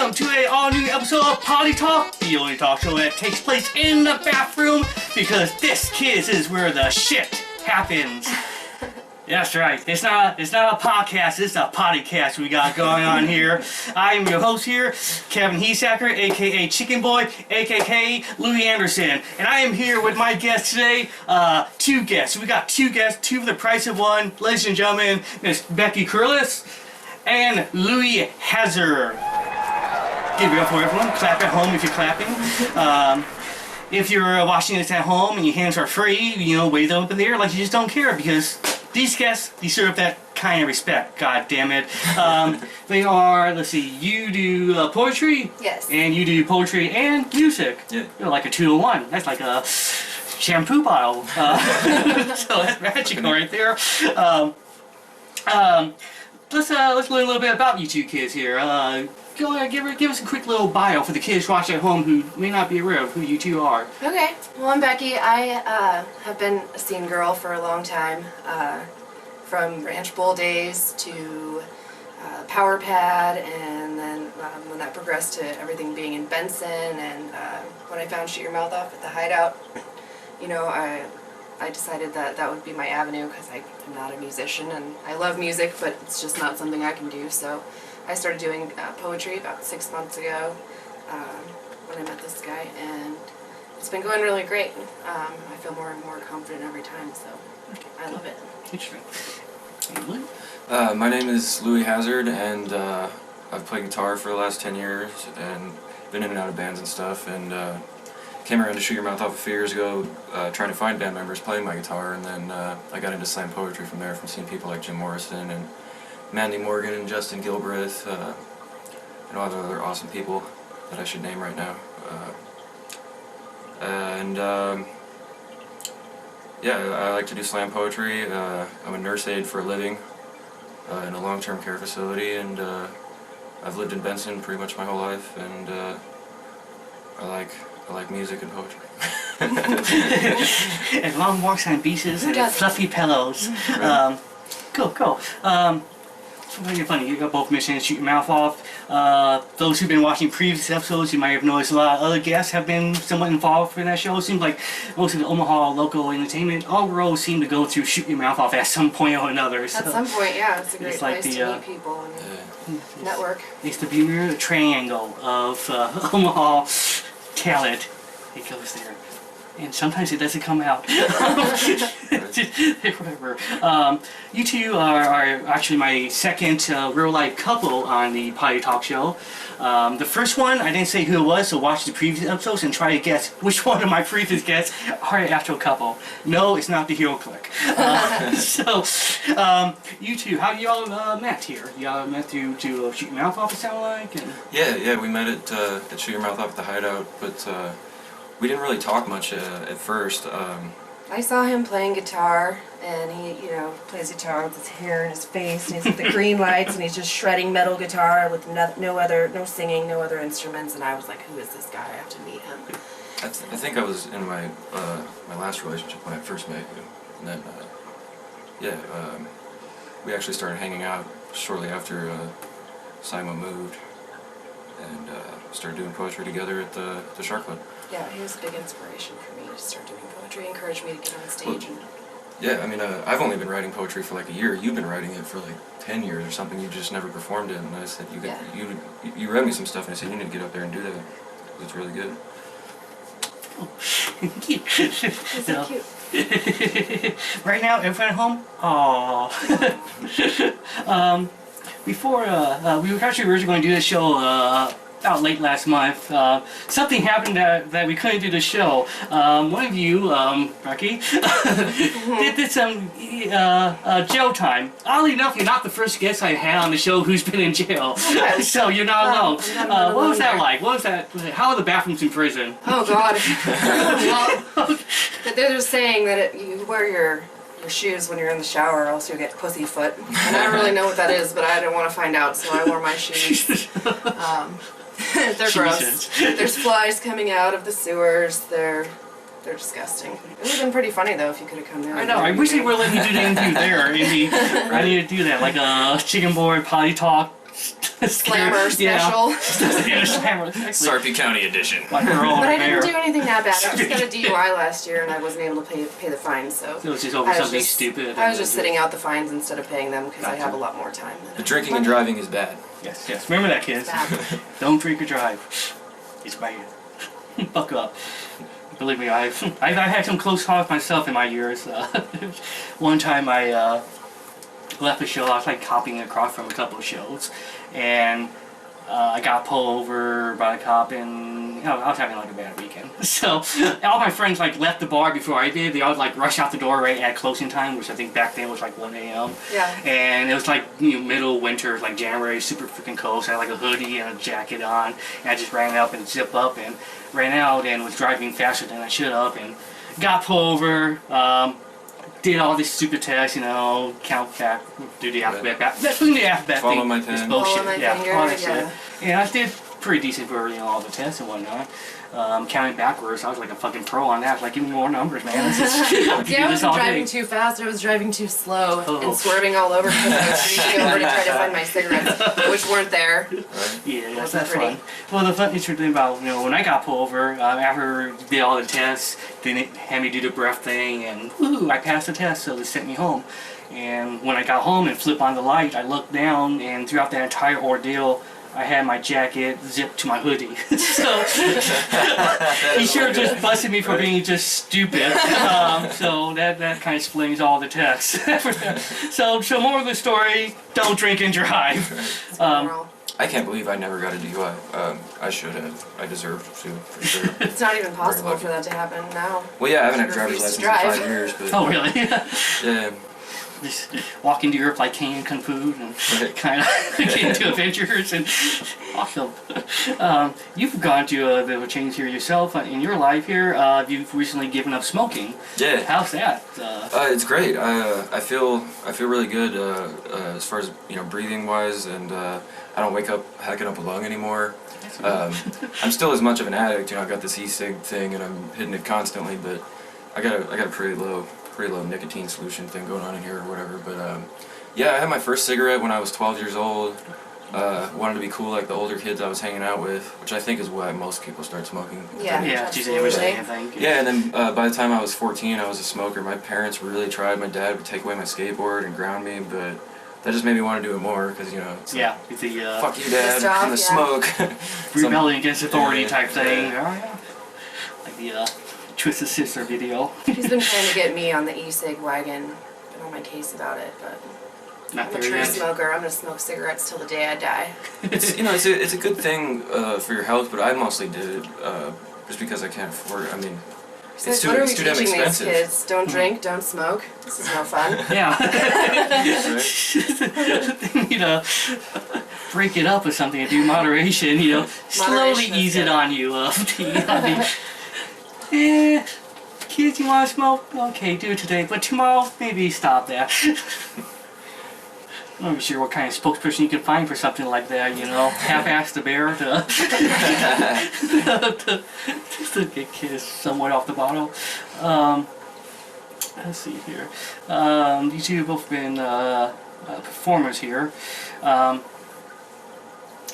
welcome to a all-new episode of Potty Talk, the only talk show that takes place in the bathroom, because this, kids, is where the shit happens. That's right. It's not a podcast. It's a pottycast we got going on here. I am your host here, Kevin Heesacker, aka Chicken Boy, aka Louie Anderson, and I am here with my guest today. Two guests. We got two guests, two for the price of one. Ladies and gentlemen, Miss Becky Curlis and Louie Hazard. Give it up for everyone. Clap at home if you're clapping. If you're watching this at home and your hands are free, wave them up in the air like you just don't care, because these guests deserve that kind of respect. God damn it. They are, let's see, you do poetry? Yes. And you do poetry and music. Yeah. You're like a 2-in-1. That's like a shampoo bottle. So that's magic right there. Let's learn a little bit about you two kids here. Go ahead, give us a quick little bio for the kids watching at home who may not be aware of who you two are. Okay. Well, I'm Becky. I have been a scene girl for a long time, from Ranch Bowl days to Power Pad, and then when that progressed to everything being in Benson, and when I found Shoot Your Mouth Off at the Hideout, I decided that would be my avenue, because I'm not a musician, and I love music, but it's just not something I can do. So I started doing poetry about 6 months ago when I met this guy, and it's been going really great. I feel more and more confident every time, so I love it. Interesting. My name is Louie Hazard, and I've played guitar for the last 10 years and been in and out of bands and stuff, and came around to Shoot Your Mouth Off a few years ago trying to find band members playing my guitar, and then I got into slam poetry from there, from seeing people like Jim Morrison and Mandy Morgan and Justin Gilbreth, and all the other awesome people that I should name right now. Yeah, I like to do slam poetry. I'm a nurse aide for a living in a long-term care facility, and I've lived in Benson pretty much my whole life, and I like music and poetry. And long walks on beaches and fluffy pillows. Right. Cool. Something funny, you got both mentioned Shoot Your Mouth Off. Those who've been watching previous episodes, you might have noticed a lot of other guests have been somewhat involved in that show. It seems like most of the Omaha local entertainment, all roads seem to go through Shoot Your Mouth Off at some point or another. So At some point, yeah, it's a great it's like place to meet people and network. It's the Bermuda Triangle of Omaha talent. It goes there. And sometimes it doesn't come out. Whatever. You two are actually my second real-life couple on the Potty Talk show. The first one, I didn't say who it was, so watch the previous episodes and try to guess which one of my previous guests are the actual couple. No, it's not the Hero Click. You two, how you all met here? Y'all met through to Shoot Your Mouth Off, it sound like? And Yeah, we met at Shoot Your Mouth Off at the Hideout, but we didn't really talk much at first. I saw him playing guitar, and he, plays guitar with his hair and his face, and he's with the green lights, and he's just shredding metal guitar with no singing, no other instruments, and I was like, who is this guy? I have to meet him. I think I was in my my last relationship when I first met you, and then we actually started hanging out shortly after Simon moved, and started doing poetry together at the Shark Club. Yeah, he was a big inspiration for me to start doing poetry, encouraged me to get on stage. Yeah, I mean, I've only been writing poetry for like a year. You've been writing it for like 10 years or something. You just never performed it, and I said, you read me some stuff, and I said, you need to get up there and do that. It's really good. oh, cute. He's so cute. Right now, everyone at home? Aww. Before, we were actually originally going to do this show out late last month. Something happened that we couldn't do the show. One of you, Becky, did some jail time. Oddly enough, you're not the first guest I had on the show who's been in jail, so you're not alone. What was that like? What was that? How are the bathrooms in prison? Oh God. Well, they're just saying that you wear your shoes when you're in the shower, or else you'll get pussy foot. And I don't really know what that is, but I didn't want to find out, so I wore my shoes. They're gross. There's flies coming out of the sewers. They're disgusting. It would have been pretty funny though if you could have come there. I know. I wish they would let me do the interview there. I need to do that, like a chicken board potty talk Slammer special. Yeah, Slammer. Exactly. Sarpy County edition. Like we're all But I there. didn't do anything that bad. I just got a DUI last year and I wasn't able to pay the fine, so. It was just over I was something just- stupid. I was just sitting out the fines instead of paying them because I have a lot more time. The drinking and driving is bad. Yes. Remember that, kids. Bad. Don't drink or drive. It's bad. Buck up. Believe me, I've had some close calls myself in my years. One time I left a show. I was like hopping across from a couple of shows, and I got pulled over by a cop, and I was having like a bad weekend. So all my friends like left the bar before I did. They all like rush out the door right at closing time, which I think back then was like 1 a.m. Yeah. And it was like middle winter, like January, super freaking cold. So I had like a hoodie and a jacket on, and I just ran up and zipped up and ran out and was driving faster than I should have, and got pulled over. Did all this stupid tests, count back, do the alphabet back. That's the alphabet Follow thing. my This pen. bullshit. Follow my Yeah, finger, all that yeah. shit. And I did pretty decent for all the tests and whatnot. Counting backwards, I was like a fucking pro on that. Like, give me more numbers, man. This is, I could Yeah, I do this wasn't all driving day. too fast, I was driving too slow Oh. and swerving all over because I was reaching over to try to find my cigarettes, which weren't there. Right? Yeah, that's Wasn't fun. pretty. Well, the funny thing about, when I got pulled over, after I did all the tests, then it had me do the breath thing, and woohoo, I passed the test, so they sent me home. And when I got home and flipped on the light, I looked down, and throughout that entire ordeal, I had my jacket zipped to my hoodie. So he sure just busted me for being just stupid. So that kind of explains all the tests. So more of the story: don't drink and drive. Moral. I can't believe I never got a DUI. I should have. I deserved to, for sure. It's not even possible lucky. for that to happen now. Well, yeah, I haven't had a You driver's refuse license to in 5 drive. years, but Oh really? yeah. Just walk into Europe like King Kung Fu and kind of get into adventures and awesome. You've gone through a bit of a change here yourself in your life here. You've recently given up smoking. Yeah. How's that? It's great. I feel really good as far as breathing wise, and I don't wake up hacking up a lung anymore. I'm still as much of an addict. I got this e-cig thing, and I'm hitting it constantly. But I got a pretty low nicotine solution thing going on in here or whatever. But yeah, I had my first cigarette when I was 12 years old. Wanted to be cool like the older kids I was hanging out with, which I think is why most people start smoking. Yeah. Yeah, geez, it was the same thing. Yeah, and then by the time I was 14, I was a smoker. My parents really tried. My dad would take away my skateboard and ground me, but that just made me want to do it more because it's Yeah, with the like, fuck you, Dad, Pissed off, I'm the yeah. smoke. rebelling against authority Yeah, type thing. yeah. Oh, yeah. Like the Twisted Sister video. He's been trying to get me on the e-cig wagon. Been on my case about it, but Not I'm a there true yet. smoker. I'm gonna smoke cigarettes till the day I die. It's it's a good thing for your health, but I mostly did it just because I can't afford it. I mean, So it's what are we too damn teaching these expensive. kids? Don't drink, don't smoke. This is no fun. Yeah. Right? Break it up with something and do moderation, slowly Moderation is ease it good. on you. Kids, you want to smoke? Okay, do it today, but tomorrow, maybe stop that. I'm not sure what kind of spokesperson you can find for something like that, half-ass the bear to get kids somewhat off the bottle. Let's see here. You two have both been performers here.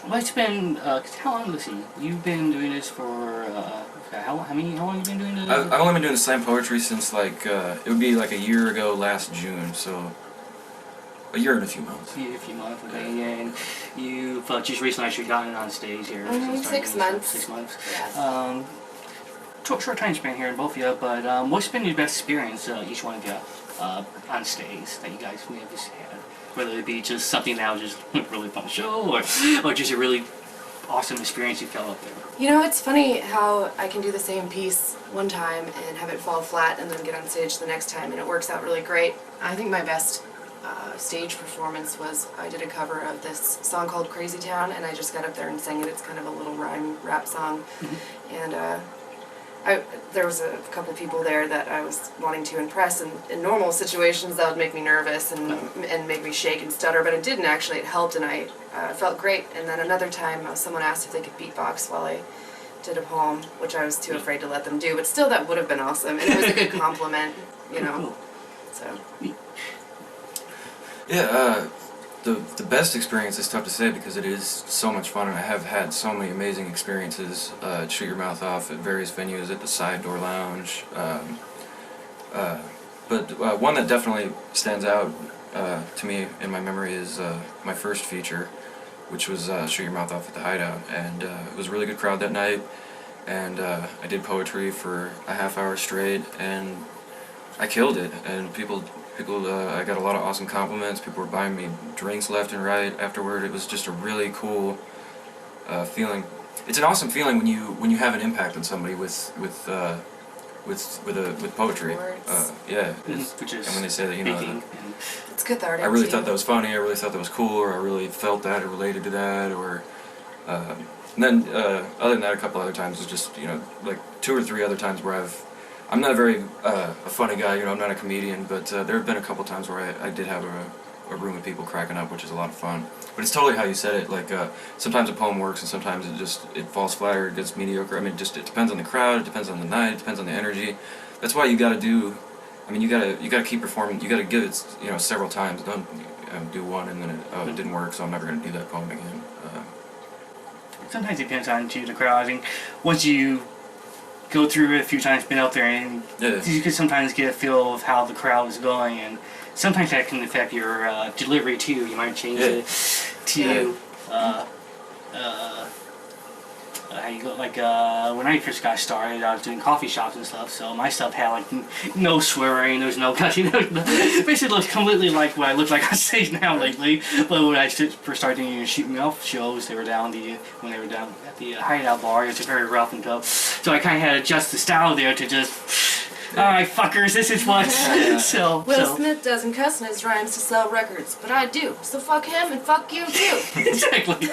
What's been, how long, let's see, you've been doing this for, how long have you been doing this? I've only been doing slam poetry since it would be like a year ago last June, so a year and a few months. A few months, okay, and you've just recently actually gotten on stage here. Mhm, so 6 months. 6 months. Yes. Short time span here in both of you, but what's been your best experience, each one of you, on stage that you guys may have just had? Whether it be just something that was just a really fun show, or just a really awesome experience you felt up there. It's funny how I can do the same piece one time and have it fall flat and then get on stage the next time, and it works out really great. I think my best stage performance was I did a cover of this song called Crazy Town, and I just got up there and sang it. It's kind of a little rhyme rap song. And there was a couple people there that I was wanting to impress, and in normal situations that would make me nervous and make me shake and stutter, but it didn't actually. It helped, and I felt great. And then another time someone asked if they could beatbox while I did a poem, which I was too afraid to let them do, but still that would have been awesome, and it was a good compliment, So Yeah, the best experience is tough to say because it is so much fun, and I have had so many amazing experiences at Shoot Your Mouth Off at various venues, at the Side Door Lounge. But one that definitely stands out to me in my memory is my first feature, which was Shoot Your Mouth Off at the Hideout, and it was a really good crowd that night, and I did poetry for a half hour straight, and I killed it, and people, I got a lot of awesome compliments. People were buying me drinks left and right afterward. It was just a really cool feeling. It's an awesome feeling when you have an impact on somebody with poetry. Yeah. Which is and when they say that, you know, it's cathartic. I really thought that was funny. I really thought that was cool, or I really felt that or related to that, or. And then other than that, a couple other times was just, you know, like 2 or 3 other times where I'm not a very a funny guy, you know, I'm not a comedian, but there have been a couple times where I did have a room of people cracking up, which is a lot of fun. But it's totally how you said it, like sometimes a poem works and sometimes it falls flat or it gets mediocre. I mean, it depends on the crowd, it depends on the night, it depends on the energy. That's why you gotta do, I mean, you gotta keep performing, you gotta give it, you know, several times. Don't do one and then it didn't work, so I'm never gonna do that poem again. Sometimes it depends on the crowd. I think once you go through it a few times, been out there, and you can sometimes get a feel of how the crowd is going, and sometimes that can affect your delivery too. You might change it to how you go. Like when I first got started, I was doing coffee shops and stuff, so my stuff had like no swearing, there's no cussing. Basically, looks completely like what I look like on stage now lately. But when I first started doing Shoot Me Off shows, when they were down at the Hideout bar, it was very rough and tough. So I kind of had to adjust the style there to just. Alright, fuckers, this is what. Will Smith doesn't cuss in his rhymes to sell records, but I do. So fuck him and fuck you too. Exactly.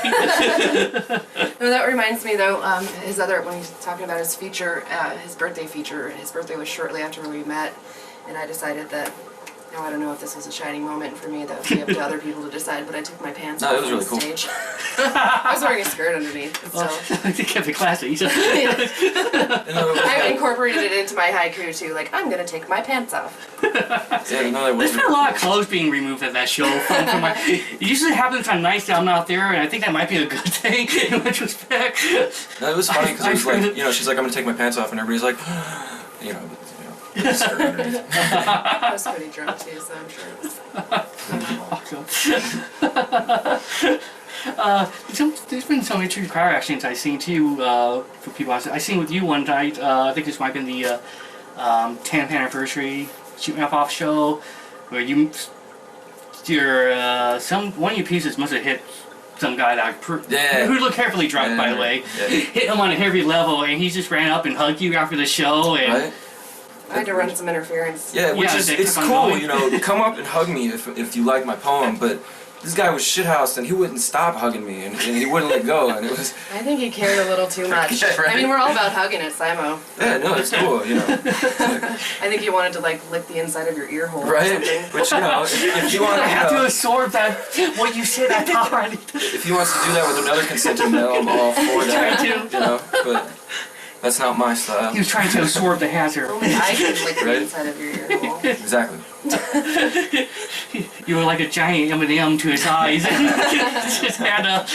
No, that reminds me though, when he's talking about his feature, his birthday feature, his birthday was shortly after we met, and I decided that, I don't know if this was a shining moment for me, that would be up to other people to decide, but I took my pants off it was on really the cool. stage. I was wearing a skirt underneath, but still. I kept it classy. So. I incorporated it into my haiku too, like, I'm gonna take my pants off. There's been a lot of clothes being removed at that show. It usually happens on nights that I'm not there, and I think that might be a good thing in retrospect. No, it was funny because it was like, you know, she's like, I'm gonna take my pants off, and everybody's like, you know. I was pretty drunk too, so I'm sure it was there's been some interesting car actions I've seen too for people. I seen with you one night. I think this might have been the 10th anniversary Shoot Me Off show, where one of your pieces must have hit some guy who looked carefully drunk, by the way. Yeah. Hit him on a heavy level, and he just ran up and hugged you after the show. And right? I had to run some interference. Yeah, it's cool, you know, come up and hug me if you like my poem, but this guy was shithoused and he wouldn't stp hugging me and he wouldn't let go, and it was... I think he cared a little too much. Yeah, right? I mean, we're all about hugging at Simo. Yeah, no, it's cool, you know. I think he wanted to, like, lick the inside of your ear hole or right? something. Which, you know, if you want to... I have to absorb that, what you said at top already. If he wants to do that with another consenting male, I'm all for that, you know, but... That's not my style. He was trying to absorb the hazard. Only I can lick the inside of your ear hole. Exactly. You were like a giant M&M to his eyes. Just had a...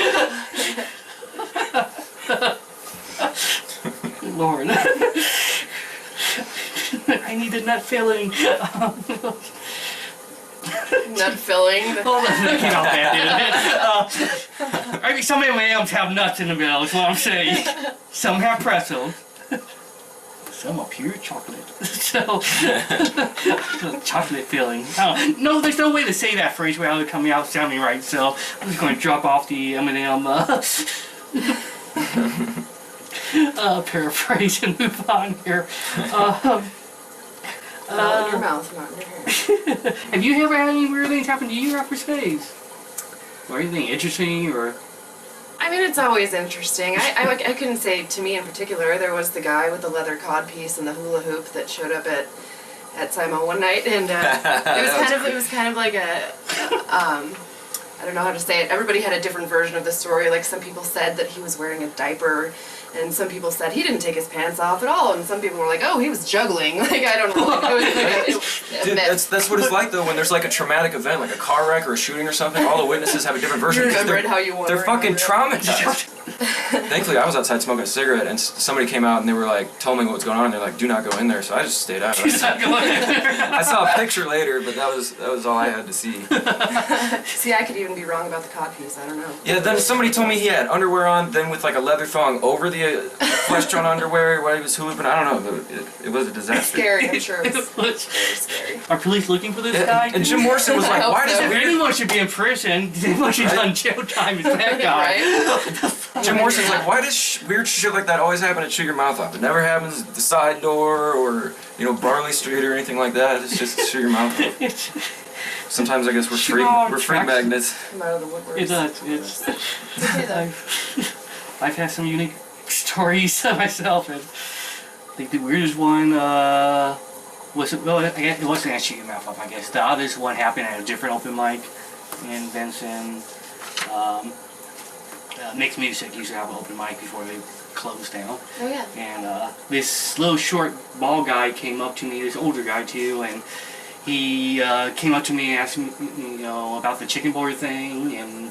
Lord. I need a nut filling. Nut filling. Hold on, get off that, dude. I mean, some M&Ms have nuts in the middle, is what I'm saying. Some have pretzels. Some are pure chocolate. So, chocolate filling. No, there's no way to say that phrase without it coming out sounding right, so I'm just going to drop off the M&M paraphrase and move on here. In your mouth, not in your hair. Have you ever had any weird things happen to you after stage? Or anything interesting, or... I mean, it's always interesting. I couldn't say to me in particular. There was the guy with the leather codpiece and the hula hoop that showed up at Simo one night, and it was kind of like a I don't know how to say it. Everybody had a different version of the story. Like, some people said that he was wearing a diaper And some people said he didn't take his pants off at all, and some people were like, oh, he was juggling. Like, I don't know. It was Dude, that's what it's like though when there's like a traumatic event, like a car wreck or a shooting or something. All the witnesses have a different version. You remember it how you want. They're fucking traumatized. Thankfully, I was outside smoking a cigarette, and somebody came out and they were like, told me what was going on. And they're like, "Do not go in there." So I just stayed out. I saw a picture later, but that was all I had to see. See, I could even be wrong about the cock piece. I don't know. Yeah, then somebody told me he had underwear on, then with like a leather thong over the flesh-tone underwear while he was hula hooping. I don't know. It was a disaster. Scary, I'm sure. It was very scary. Are police looking for this guy? And Jim Morrison was like, "Why does If anyone should be in prison, anyone should have done jail time is that guy. Right? Jim Morrison's like, why does weird shit like that always happen at Shoot Your Mouth Off? It never happens at the side door or, Barley Street or anything like that. It's just Shoot Your Mouth Off. Sometimes I guess we're freak magnets. Come out of the woodworks. It does. I've had some unique stories myself, and I think the weirdest one wasn't at Shoot Your Mouth Off, I guess. The others one happened at a different open mic in Benson. Mixed Music used to have an open mic before they closed down. Oh yeah. And this little short bald guy came up to me, this older guy too, and he came up to me and asked me, about the chicken board thing, and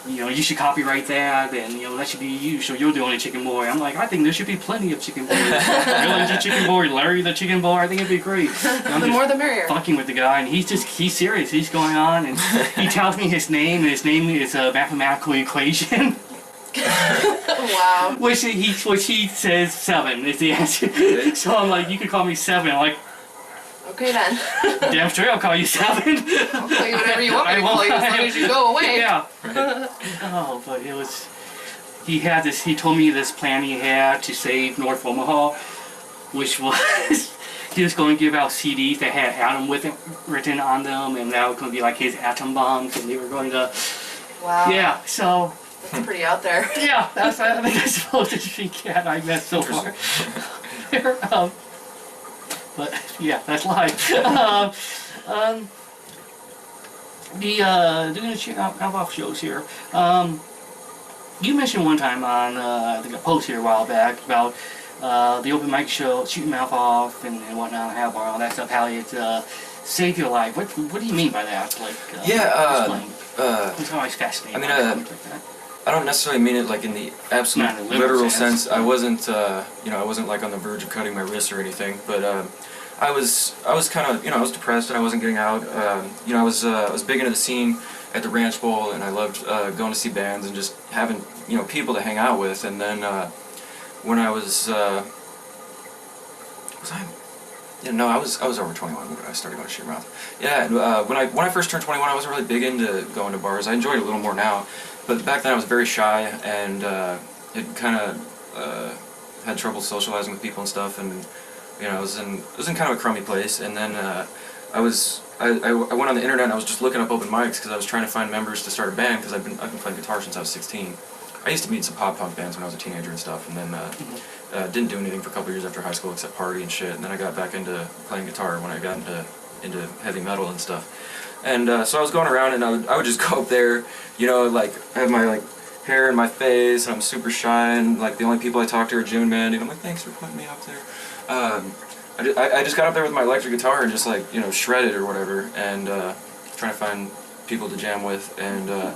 you should copyright that, and that should be you, so you're the only chicken boy. I'm like, I think there should be plenty of chicken boys. Billy the chicken boy, Larry the chicken boy. I think it'd be great. The more the merrier. Fucking with the guy, and he's serious. He's going on, and he tells me his name, and his name is a mathematical equation. Wow. Which he says 7 is the answer. So I'm like, you could call me 7. I'm like, okay then. damn straight, I'll call you 7. I'll tell you whatever you want me to call you as long as you go away. Yeah. Oh, but it was. He told me this plan he had to save North Omaha, which was he was going to give out CDs that had atom written on them, and that was going to be like his atom bombs, and they were going to. Wow. Yeah. So. That's pretty out there. Yeah, I think that's supposed to be cat I met so far. But yeah, that's live. Doing the out-off shows here. You mentioned one time on I think a post here a while back about the open mic show, Shoot Your Mouth Off and whatnot, all that stuff. How it saved your life. What do you mean by that? Like explain. It's always fascinating. I don't necessarily mean it like in the absolute literal sense. I wasn't, I wasn't like on the verge of cutting my wrist or anything. But I was kind of, I was depressed and I wasn't getting out. I was big into the scene at the Ranch Bowl, and I loved going to see bands and just having, people to hang out with. And then when I was I was over 21 when I started going to Shoot Your Mouth. Yeah, and when I first turned 21, I wasn't really big into going to bars. I enjoy it a little more now. But back then I was very shy, and it kind of had trouble socializing with people and stuff, and I was in kind of a crummy place. And then I went on the internet and I was just looking up open mics because I was trying to find members to start a band because I've been playing guitar since I was 16. I used to be in some pop punk bands when I was a teenager and stuff, and then didn't do anything for a couple years after high school except party and shit. And then I got back into playing guitar when I got into heavy metal and stuff. And so I was going around and I would just go up there, like I have my hair in my face and I'm super shy, and like the only people I talk to are Jim and Mandy, and I'm like, thanks for putting me up there. I just got up there with my electric guitar and just shredded or whatever, and trying to find people to jam with, and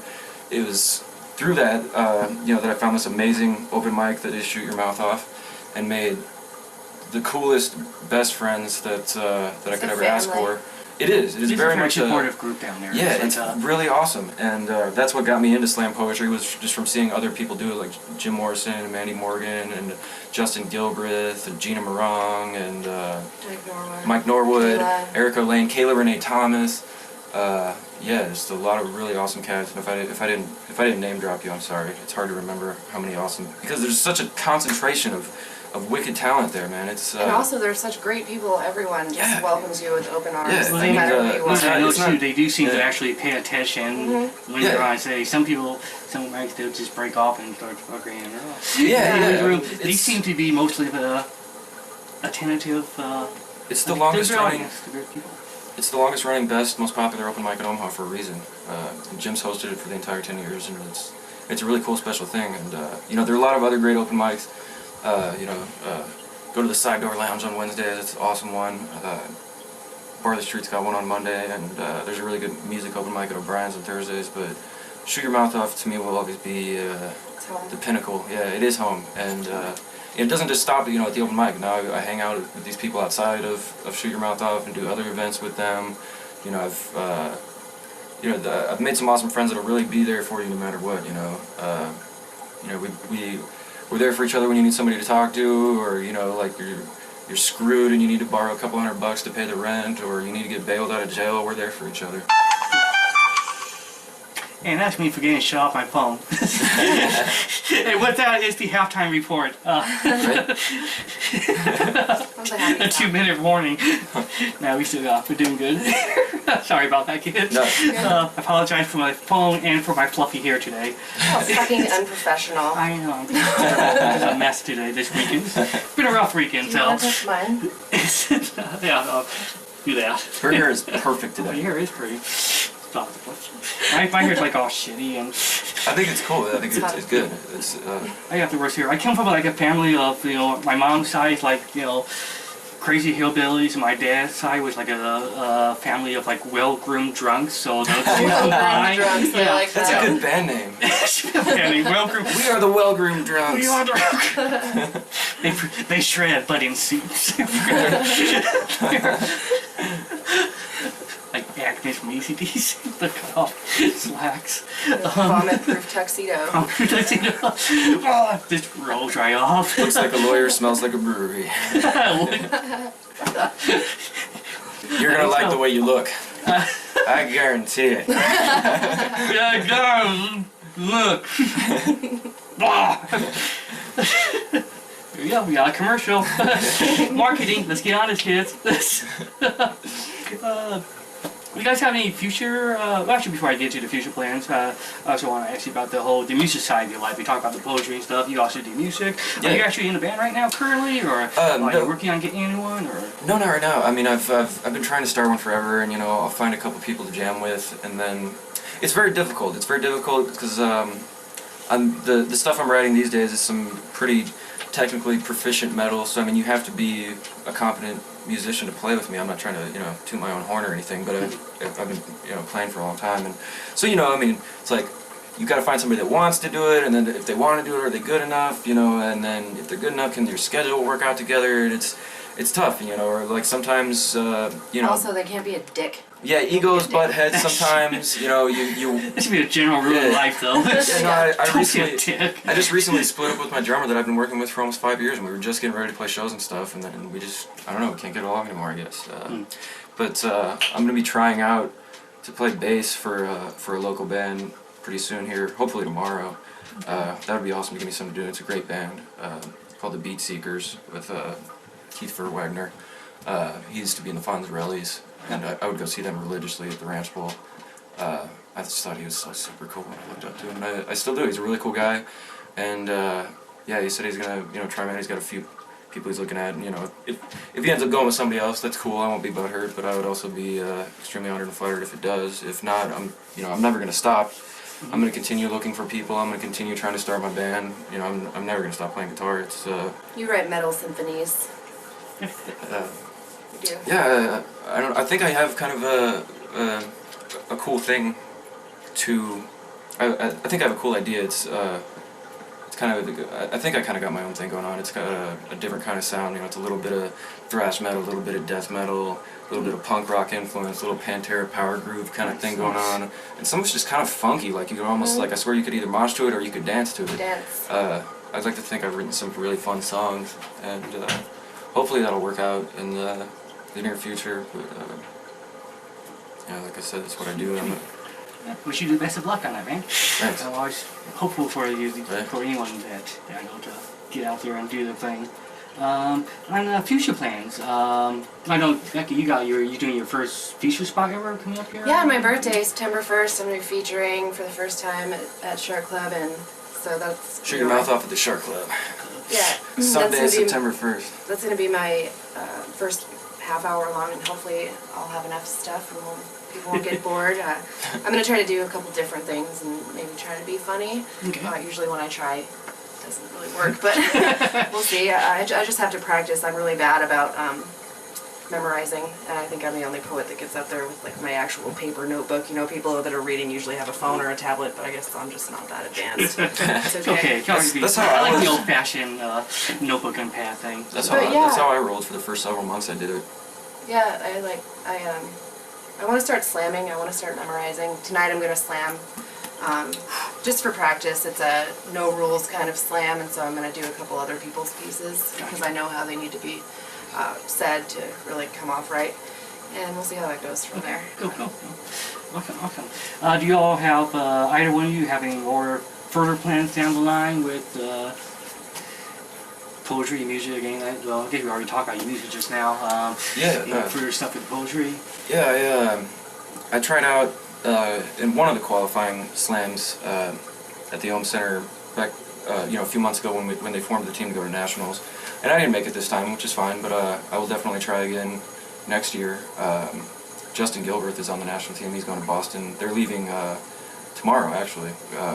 it was through that that I found this amazing open mic that is Shoot Your Mouth Off, and made the coolest, best friends that I could ever ask for. It is very much a supportive group down there. Yeah, it's really awesome, and that's what got me into slam poetry, was just from seeing other people do it, like Jim Morrison and Mandy Morgan and Justin Gilbreth and Gina Morong and Mike Norwood, Erica Lane, Kayla Renee Thomas. Just a lot of really awesome cats. And if I didn't name drop you, I'm sorry. It's hard to remember how many awesome, because there's such a concentration of wicked talent there, man. It's and also there's such great people. Everyone just welcomes you with open arms. Yeah, no matter who you are. I know too. They do seem to actually pay attention when you're on stage. Some mics they'll just break off and start fucking. They seem to be mostly the attentive. It's the longest running. It's the longest running, best, most popular open mic in Omaha for a reason. Jim's hosted it for the entire 10 years, and it's a really cool, special thing. And there are a lot of other great open mics. Go to the Side Door Lounge on Wednesdays. It's an awesome one. Bar of the Street's got one on Monday, and there's a really good music open mic at O'Brien's on Thursdays. But Shoot Your Mouth Off to me will always be the pinnacle. Yeah, it is home, and it doesn't just stop at the open mic. Now I hang out with these people outside of Shoot Your Mouth Off and do other events with them. I've made some awesome friends that'll really be there for you no matter what. We're there for each other when you need somebody to talk to, or like you're screwed and you need to borrow a couple $100 to pay the rent, or you need to get bailed out of jail. We're there for each other. And that's me forgetting to shut off my phone. And with that is the halftime report. A 2-minute warning. Now we still got. We're doing good. Sorry about that, kids. No. I apologize for my phone and for my fluffy hair today. Oh, fucking unprofessional. I know. It's a mess today. This weekend. It's been a rough weekend. Do you want to touch mine? Yeah, I'll do that. Her hair is perfect today. My hair is pretty. Stop the my hair's like all shitty and. I think it's cool. I think it's good. I got the worst hair. I come from like a family of my mom's side is like crazy hillbillies, and my dad's side was like a family of like well-groomed drunks. So those well-groomed drunks. I like that's that. a good band name. Well-groomed. We are the well-groomed drunks. We are the. They shred, but in suits. Like Agnes from ECDC, the cutoff slacks. Vomit-proof tuxedo. This rolls right off. Looks like a lawyer, smells like a brewery. You're gonna like the way you look. I guarantee it. Yeah, guys, look. Here we go, we got a commercial. Marketing, let's get honest, kids. You guys have any future, actually before I get to the future plans, I also want to ask you about the music side of your life. We talk about the poetry and stuff, you also do music. Yeah. Are you actually in a band right now currently, or are you working on getting into one? Or? No, not right now. I mean, I've been trying to start one forever, and I'll find a couple people to jam with, and then it's very difficult. It's very difficult because the stuff I'm writing these days is some pretty technically proficient metal, so I mean you have to be a competent musician to play with me. I'm not trying to toot my own horn or anything, but I've been playing for a long time, and so I mean it's like you got to find somebody that wants to do it, and then if they want to do it, are they good enough, and then if they're good enough, can your schedule work out together? And it's tough, or like sometimes Also, they can't be a dick. Yeah, egos butt heads sometimes. This should be a general rule of life, though. I just recently split up with my drummer that I've been working with for almost 5 years, and we were just getting ready to play shows and stuff, and then we just, I don't know, we can't get along anymore, I guess. But I'm gonna be trying out to play bass for a local band pretty soon here, hopefully tomorrow. That would be awesome to give me something to do. It's a great band called the Beat Seekers with Keith Furwagner. He used to be in the Fonzarellis, and I would go see them religiously at the Ranch Bowl. I just thought he was so super cool when I looked up to him, and I still do. He's a really cool guy, and yeah, he said he's gonna try me out. He's got a few people he's looking at, and if he ends up going with somebody else, that's cool. I won't be butthurt, but I would also be extremely honored and flattered if it does. If not, I'm never gonna stop. I'm gonna continue looking for people. I'm gonna continue trying to start my band. I'm never gonna stop playing guitar. It's You write metal symphonies. You do. Yeah, I think I have kind of a cool thing to. I think I have a cool idea. It's kind of. I think I kind of got my own thing going on. It's got a different kind of sound. It's a little bit of thrash metal, a little bit of death metal, a little bit of punk rock influence, a little Pantera power groove kind of thing going on, and some of it's just kind of funky. Like you could almost like I swear you could either mosh to it or you could dance to it. Dance. I'd like to think I've written some really fun songs, and hopefully that'll work out in the near future. But yeah, like I said, that's what I do. Wish you the best of luck on that, man. Thanks. I'm always hopeful for you, for anyone that I know to get out there and do the thing. On future plans, I know Becky, you're doing your first feature spot ever coming up here. Yeah, on my birthday, September 1st, I'm going to be featuring for the first time at Shark Club, and so that's. Shut your mouth off at the Shark Club. Yeah. Sunday, September 1st. That's going to be my first half hour long, and hopefully I'll have enough stuff and people won't get bored. I'm going to try to do a couple different things and maybe try to be funny. Okay. Usually when I try to doesn't really work, but we'll see. I just have to practice. I'm really bad about memorizing, and I think I'm the only poet that gets up there with like my actual paper notebook. You know, people that are reading usually have a phone or a tablet, but I guess I'm just not that advanced. It's okay. That's how I like was. the old-fashioned notebook and pad thing. That's how I rolled for the first several months I did it. Yeah, I want to start slamming. I want to start memorizing. Tonight I'm going to slam. Just for practice. It's a no rules kind of slam, and so I'm going to do a couple other people's pieces because I know how they need to be said to really come off right, and we'll see how that goes from there. Cool. Awesome. Do you all have, either one of you have any more further plans down the line with poetry, music, anything like that? Well, I guess we already talked about music just now. Further stuff with poetry? Yeah, I tried out in one of the qualifying slams at the Home Center back, a few months ago when they formed the team to go to nationals. And I didn't make it this time, which is fine, but I will definitely try again next year. Justin Gilbert is on the national team. He's going to Boston. They're leaving tomorrow, actually,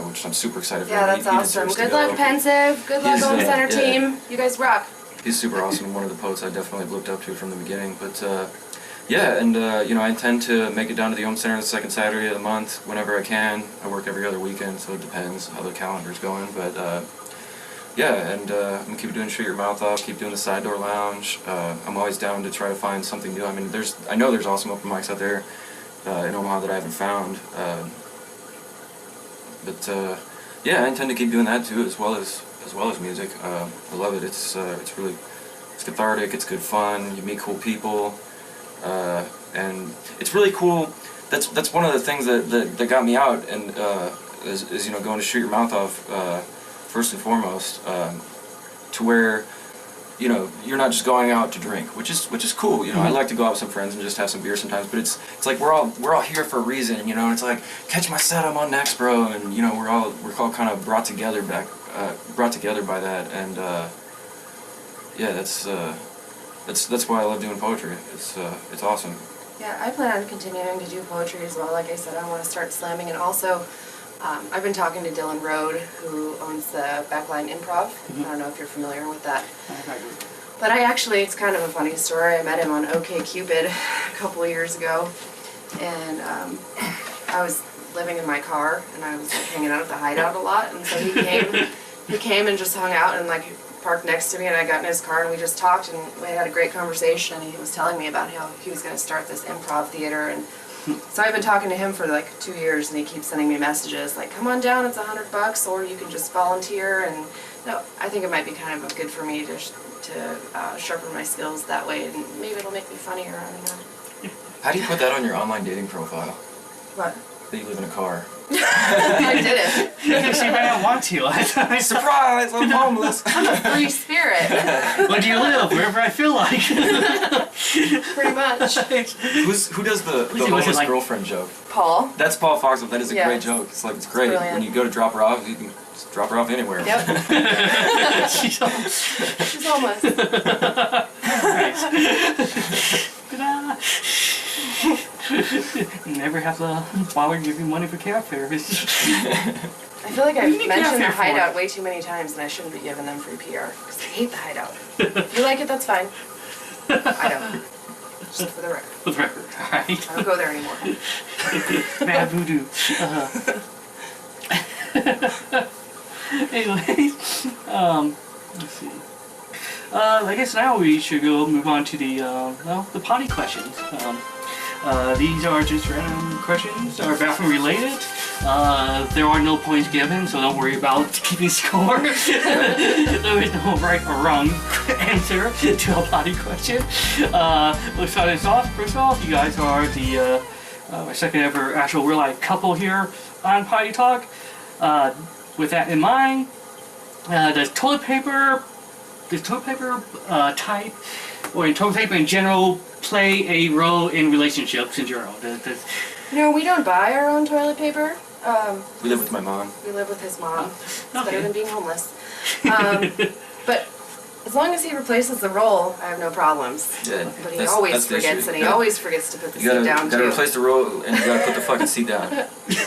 which I'm super excited for. Yeah, that's awesome. Good luck, Pensive. Good luck, Home Center team. You guys rock. He's super awesome. One of the poets I definitely looked up to from the beginning. But I intend to make it down to the Home Center the second Saturday of the month whenever I can. I work every other weekend, so it depends how the calendar's going. But I'm gonna keep doing Shoot Your Mouth Off, keep doing the Side Door Lounge. I'm always down to try to find something new. I mean, I know there's awesome open mics out there in Omaha that I haven't found. I intend to keep doing that too, as well as music. I love it. It's cathartic. It's good fun. You meet cool people, and it's really cool. That's one of the things that got me out, and is going to Shoot Your Mouth Off. First and foremost, to where, you're not just going out to drink, which is cool. I like to go out with some friends and just have some beer sometimes, but it's like we're all here for a reason. It's like, catch my set, I'm on next, bro, and we're all kind of brought together by that, and that's why I love doing poetry. It's awesome. Yeah, I plan on continuing to do poetry as well. Like I said, I want to start slamming, and also. I've been talking to Dylan Rode, who owns the Backline Improv. I don't know if you're familiar with that. But it's kind of a funny story. I met him on OkCupid a couple of years ago, and I was living in my car, and I was hanging out at the Hideout a lot, and so he came and just hung out and parked next to me, and I got in his car and we just talked, and we had a great conversation, and he was telling me about how he was going to start this improv theater, and so I've been talking to him for 2 years, and he keeps sending me messages like, come on down, it's $100, or you can just volunteer. And I think it might be kind of good for me to sharpen my skills that way, and maybe it'll make me funnier. I don't know. How do you put that on your online dating profile? What? That you live in a car. I did it. Because you might not want to. Surprise! I'm homeless. I'm a free spirit. Where do you live? Wherever I feel like. Pretty much. Who does the homeless girlfriend joke? Paul. That's Paul Foxwell. That is a great joke. It's great. Brilliant. When you go to drop her off, you can just drop her off anywhere. Yep. She's homeless. Never have to bother giving money for cab fares. I feel like I've mentioned the Hideout way too many times, and I shouldn't be giving them free PR because I hate the Hideout. If you like it, that's fine. I don't. Just for the record. For the record, alright. I don't go there anymore. Bad voodoo. Anyways, let's see. I guess now we should move on to the potty questions. These are just random questions that are bathroom related. There are no points given, so don't worry about keeping score. There is no right or wrong answer to a potty question. Let's start this off. First off, you guys are the my second ever actual real life couple here on Potty Talk. With that in mind, does toilet paper type, or toilet paper in general, play a role in relationships in general? No, we don't buy our own toilet paper. We live with my mom. We live with his mom. It's okay. better than being homeless. But as long as he replaces the roll, I have no problems. Yeah, but he always forgets, and he always forgets to put the seat down You gotta too. replace the roll, and you gotta put the fucking seat down.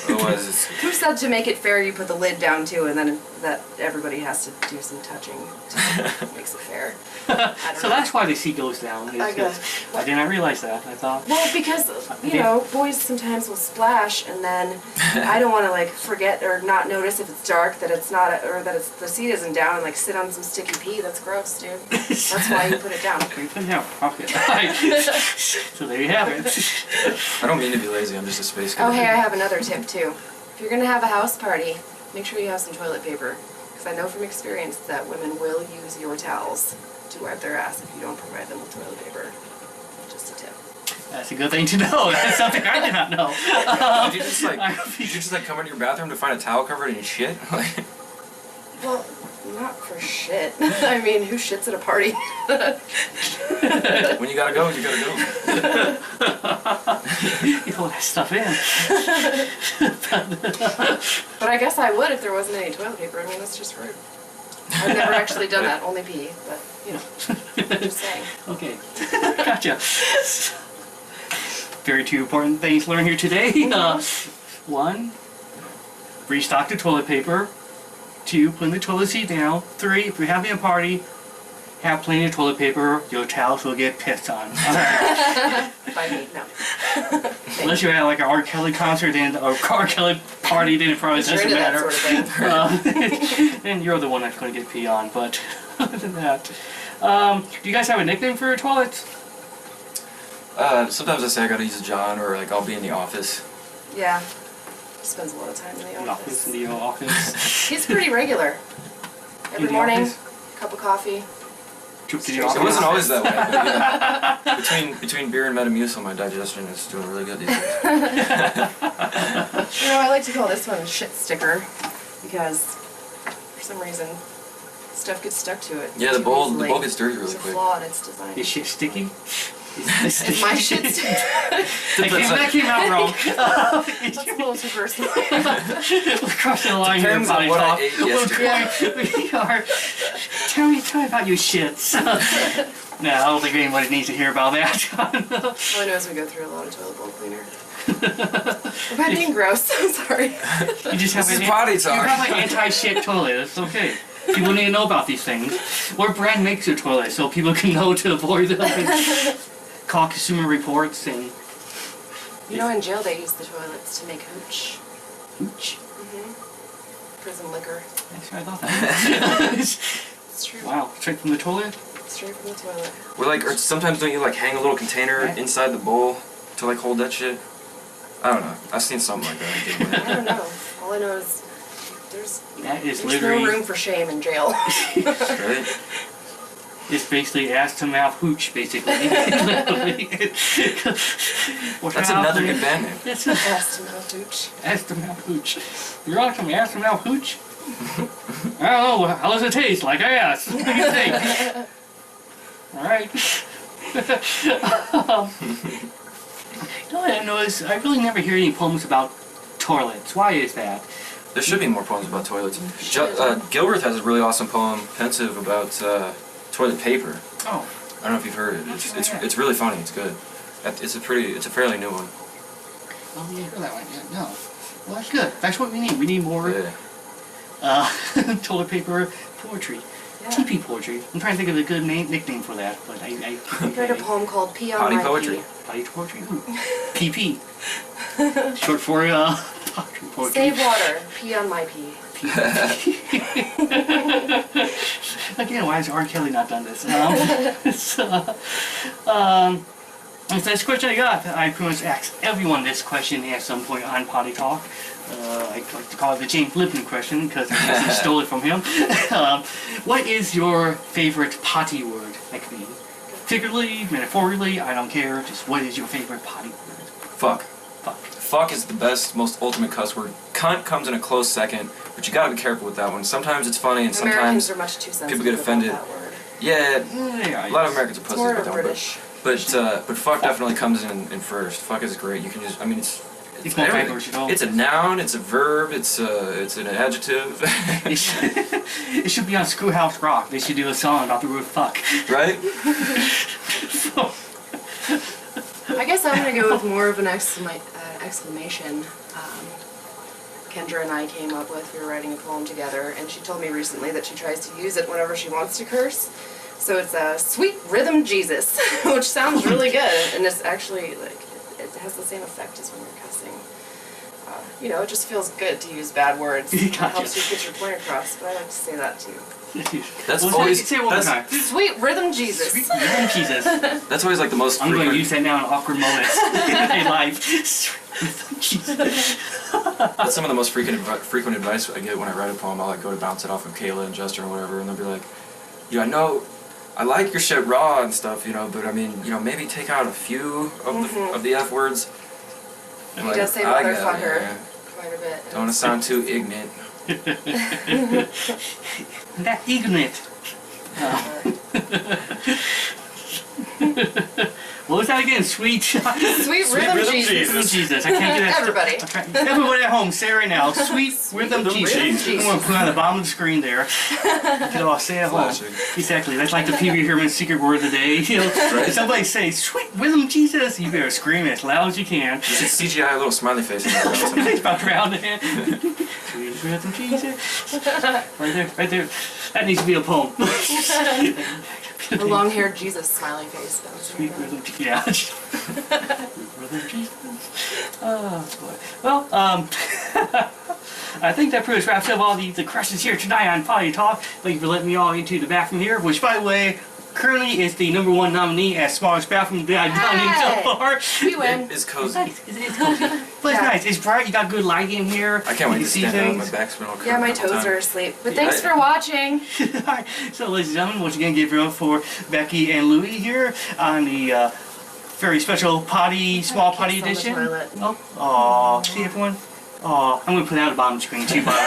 Otherwise, it's Who said to make it fair you put the lid down too, and then that everybody has to do some touching to makes it fair? I don't So know. that's why the seat goes down. I guess. I did not realize that. I thought. Well, because you know, boys sometimes will splash, and then I don't want to like forget or not notice if it's dark that it's not, or that it's the seat isn't down, and like sit on some sticky pee. That's gross, dude. That's why you put it down. Okay, put it down. Okay. So there you have it. I don't mean to be lazy. I'm just a space kid. Oh, hey, I have another tip too. If you're gonna have a house party, make sure you have some toilet paper, because I know from experience that women will use your towels to wipe their ass if you don't provide them with toilet paper. Just a tip. That's a good thing to know. That's something I did not know. Did you just like come into your bathroom to find a towel covered in shit? Like, Well, not for shit. I mean, who shits at a party? when you gotta go, you gotta go. You put that stuff in. But I guess I would if there wasn't any toilet paper. I mean, that's just rude. I've never actually done that, only pee, but, you know, just saying. Okay. Gotcha. Very two important things to learn here today. One, restock the toilet paper. 2, put the toilet seat down. 3, if you're having a party, have plenty of toilet paper. Your towels will get pissed on. Alright. By me, no. Unless you're at like an R. Kelly concert and or R. Kelly party, then it probably You're doesn't into that matter. sort of thing. And you're the one that's going to get pee on. But other than that, do you guys have a nickname for your toilets? Sometimes I say I gotta use a John, or like I'll be in the office. Yeah. Spends a lot of time in the The office, office. in the office. He's pretty regular. Every the morning, office? cup of coffee. Trip to the It office. wasn't always that way, but yeah. Between beer and Metamucil, my digestion is doing really good these days. You know, I like to call this one a shit sticker because for some reason stuff gets stuck to it. Yeah, the too bowl easily. gets dirty really It's a quick. flaw in its design. Is shit sticky? Is my shit sticky? That came out wrong. That's a little too personal. We're crossing the line here, Depends on Potty what I Talk. ate yesterday. We are. Tell me about your shits. No, I don't think anybody needs to hear about that. All I know is we go through a lot of toilet bowl cleaner. Am I being gross? I'm sorry. You just have This an is potty You talk. have an anti-shit toilet. It's okay. People need to know about these things. What brand makes your toilet so people can know to avoid them? Call Consumer Reports and You know, in jail they use the toilets to make hooch. hooch. Prison liquor. That's what I thought that was. It's true. Wow, straight from the toilet? Straight from the toilet. We're like, or sometimes don't you like hang a little container inside the bowl to like hold that shit? I don't know. I've seen something like that. I don't know. All I know is there's That is no literally, room for shame in jail. Right? it's basically ass to mouth hooch, basically. That's another good band name. That's Ass to mouth hooch. ass to mouth hooch. You're on some ass to mouth hooch? I don't know, how does it taste? Like ass. What do you think? Alright. You know what I noticed? I really never hear any poems about toilets. Why is that? There should be more poems about toilets. Gilbert has a really awesome poem, Pensive, about toilet paper. Oh. I don't know if you've heard it. It's really funny. It's good. It's a fairly new one. Oh, yeah, I heard that one. Yeah, no. Well, that's good. That's what we need. We need more Yeah. toilet paper poetry. Yeah. TP poetry. I'm trying to think of a good nickname for that, but I Write a poem called Pee on Potty My poetry. Pee. Potty poetry? PP. Short for potty poetry. Save water. Pee on my pee. Again, why has R. Kelly not done this? This next question I got, I pretty much asked everyone this question at some point on Potty Talk. I like to call it the James Lipton question because I stole it from him. What is your favorite potty word? That could be figuratively, metaphorically, I don't care. Just what is your favorite potty word? Fuck. Fuck. Fuck is the best, most ultimate cuss word. Cunt comes in a close second, but you gotta be careful with that one. Sometimes it's funny, and Americans sometimes are much too sensitive people get offended. about that word. yeah, Yeah, a lot of Americans are It's pussies more about of a that one. British. But fuck definitely comes in first. Fuck is great. You can just, I mean, it's more everything. versatile. It's a noun. It's a verb. It's an adjective. It should be on Schoolhouse Rock. They should do a song about the word fuck. Right? I guess I'm gonna go with more of an exclamation. Kendra and I came up with. We were writing a poem together, and she told me recently that she tries to use it whenever she wants to curse. So it's a Sweet Rhythm Jesus, which sounds really good, and it's actually like it has the same effect as when you're cussing. You know, it just feels good to use bad words. It helps you get your point across, but I like to say that too. That's Well, always say it one more time. Sweet Rhythm Jesus. Sweet Rhythm Jesus. that's always like the most I'm going to frequent. use that now in awkward moments in life. Sweet Rhythm Jesus. That's some of the most frequent advice I get when I write a poem. I'll like go to bounce it off of Kayla and Jester or whatever, and they'll be like, "Yeah, I know, I like your shit raw and stuff, you know, but I mean, you know, maybe take out a few of the F words." He Like, does say I get it, motherfucker yeah. quite a bit. Don't want to sound too ignorant. That ignorant. What was that again? Sweet Rhythm Jesus. Rhythm Jesus. I can't do that. Everybody. Everybody at home, say it right now. Sweet Rhythm Jesus. I'm going to put it on the bottom of the screen there. You can all say it at home. Flashing. Exactly. That's like the Pee Wee Herman secret word of the day. You know, if somebody say Sweet Rhythm Jesus, you better scream it as loud as you can. You should CGI a little smiley face in there. It's about drowned in. Sweet Rhythm Jesus. Right there, right there. That needs to be a poem. The long-haired Jesus smiley face. Sweet Rhythm Jesus. Yeah. Sweet Rhythm Jesus. Oh, boy. Well, I think that pretty much wraps up all the questions here tonight on Potty Talk. Thank you for letting me all into the bathroom here, which, by the way, currently is the #1 nominee as smallest bathroom that I've done in so far. You win. It's cozy. It's cozy. But it's nice. It's bright. You got good lighting in here. I can't wait You to see stand up. My things. back's been all Yeah, my crooked the whole toes time. are asleep. But Yeah, thanks for watching. Alright, so ladies and gentlemen, once again, give it up for Becky and Louie here on the very special small potty edition. Oh, see everyone? Oh, I'm gonna put that on the bottom screen too, by the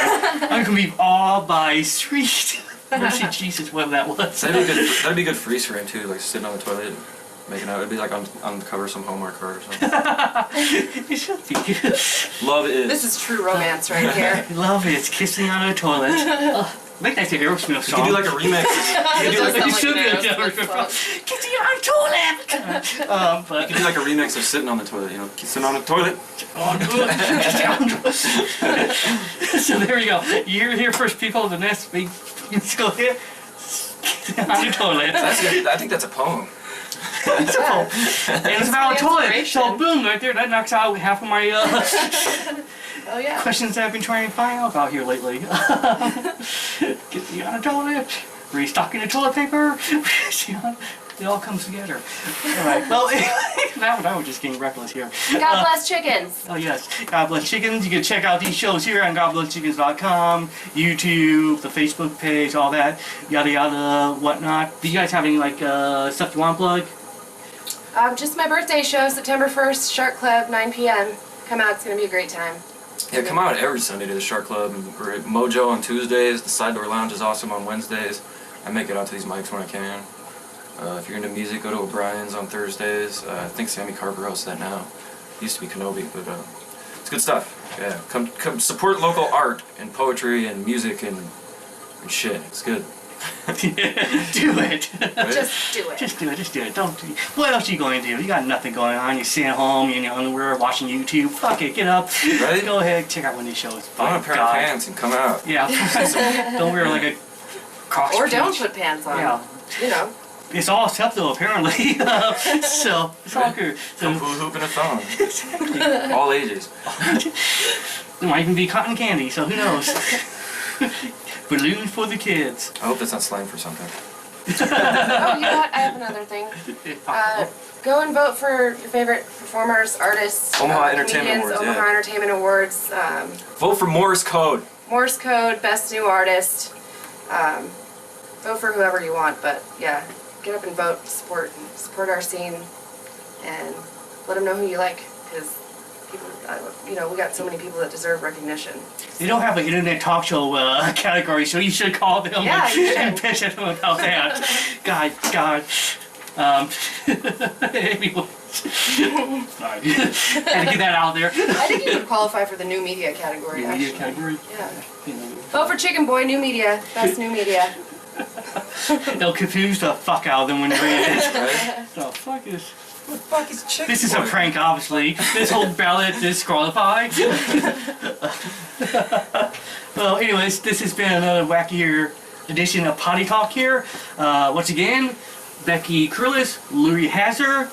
way. I'm gonna be all by Sweet Mercy Jesus, whatever that was. That'd be good freeze frame too, like sitting on the toilet, making out. It'd be like on the cover of some Hallmark card or something. It should be. Love is. This is true romance right here. I love it. It's kissing on a toilet. I think that's the Aerosmith You song. could do like a remix. It does It sound should be a like an Aerosmith song. Kissing on a toilet. You But could do like a remix of sitting on the toilet, you know, sitting on the toilet. So there you go. You're here first, people. The next big musical hit. On the toilet. I think that's a poem. And it's about a toilet. So Inspiration. boom, right there. That knocks out half of my Oh yeah. questions that I've been trying to find out about here lately. Get me on a toilet. Restocking the toilet paper. It all comes together. All right. Well, now we're just getting reckless here. God bless chickens. Oh yes, God Bless Chickens. You can check out these shows here on GodBlessChickens.com, YouTube, the Facebook page, all that, yada yada, whatnot. Do you guys have any like stuff you want to plug? Just my birthday show, September 1st, Shark Club, 9 p.m. Come out, it's gonna be a great time. Yeah, come out every Sunday to the Shark Club. We're at Mojo on Tuesdays. The Side Door Lounge is awesome on Wednesdays. I make it out to these mics when I can. If you're into music, go to O'Brien's on Thursdays. I think Sammy Carver hosts that now. It used to be Kenobi, but it's good stuff. Yeah, come support local art and poetry and music and shit. It's good. Do it. Right? Just do it. Just do it. Just do it. Don't. What else are you going to do? You got nothing going on. You're sitting at home, you're in your underwear, watching YouTube. Fuck it. Get up. Right? Go ahead. Check out one of these shows. Put on a pair of pants and come out. Yeah. Don't wear like a cross. Or don't put pants on. Yeah. You know. It's all acceptable apparently. So it's all good. Come So, hula hoop in a thong. All ages. it might even be cotton candy. So who knows? Balloon for the kids. I hope that's not slang for something. Oh, you know what? I have another thing. Go and vote for your favorite performers, artists, Omaha Entertainment comedians, Awards, Omaha yeah. Entertainment Awards, Vote for Morse Code. Morse Code, Best New Artist. Vote for whoever you want, but yeah, get up and vote. Support our scene, and let them know who you like, because people, we got so many people that deserve recognition. They don't have an internet talk show category, so you should call them Yeah, you should. and pitch at them about that. God. Anyway. Sorry. Had to get that out there. I think you would qualify for the new media category, Media actually. category. Yeah. You know, Vote for Chicken Boy, new media, best new media. they'll confuse the fuck out of them when they read it. Right? The fuck is What the fuck is chicken? This is a prank, obviously. This whole ballot is disqualified. Well, anyways, this has been another wackier edition of Potty Talk here. Once again, Becky Curlis, Louie Hazard.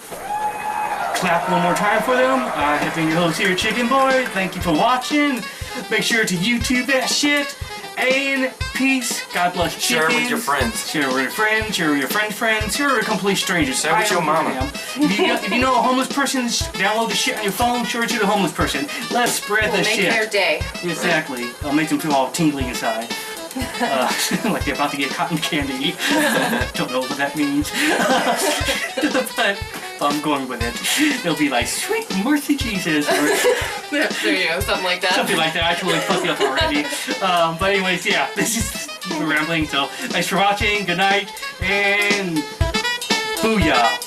Clap one more time for them. I have been your host here, Chicken Boy. Thank you for watching. Make sure to YouTube that shit. And peace. God bless chickens. Share it with your friends. Share it with your friends. Share it with your friends' friends. Share it with complete strangers. Share it with your mama. If you know a homeless person, download the shit on your phone. Share it to the homeless person. Let's spread the shit. Make their day. Exactly. I'll make them feel all tingly inside. Like they're about to get cotton candy. Don't know what that means. But I'm going with it. They'll be like, sweet mercy Jesus. Or, There you go, something like that. something like that. I totally fucked it up already. But anyways, yeah, this is rambling. So thanks for watching. Good night. And booyah.